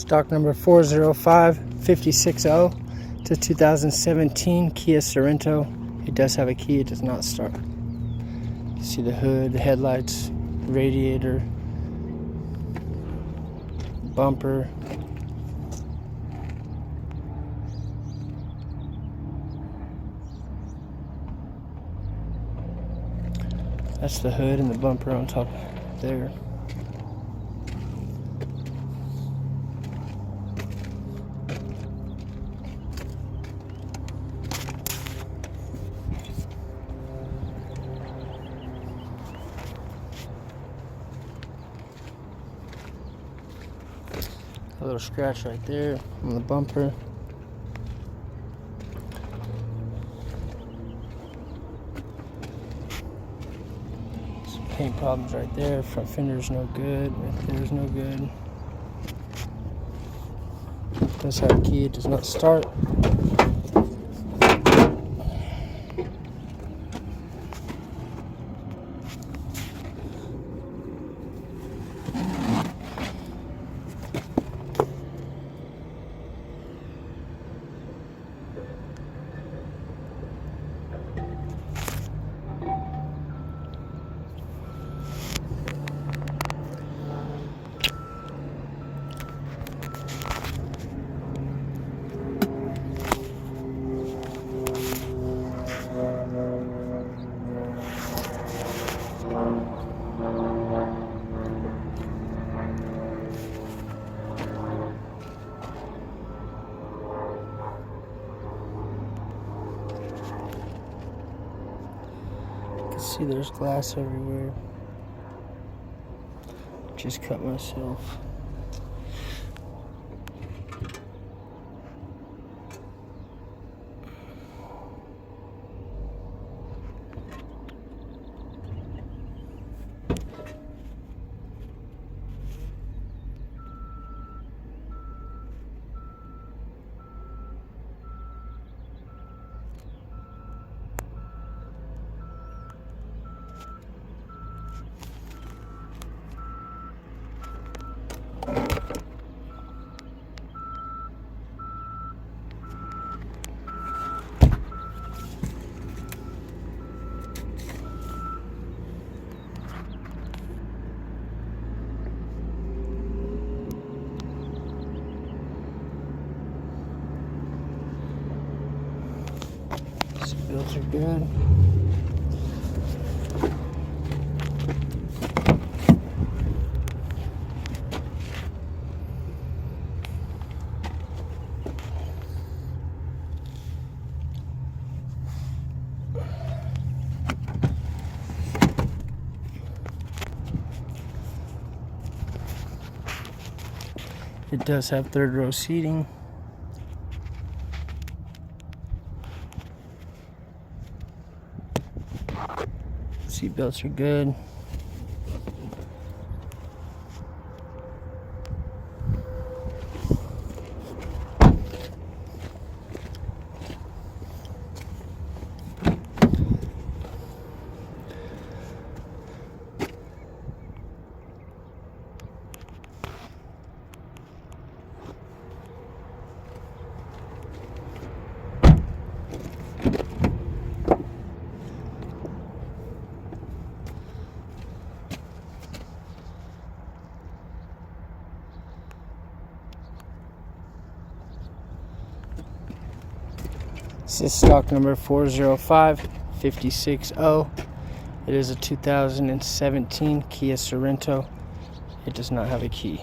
Stock number 405-560. It's a 2017 Kia Sorento. It does have a key, it does not start. You see the hood, the headlights, radiator, bumper. That's the hood and the bumper on top there. A little scratch right there on the bumper. Some paint problems right there. Front fender's no good. Right there's no good. Does have a key. It does not start. See, there's glass everywhere. Just cut myself. Seatbelts are good. It does have third row seating. Seatbelts are good. This is stock number 405-560. It is a 2017 Kia Sorento. It does not have a key.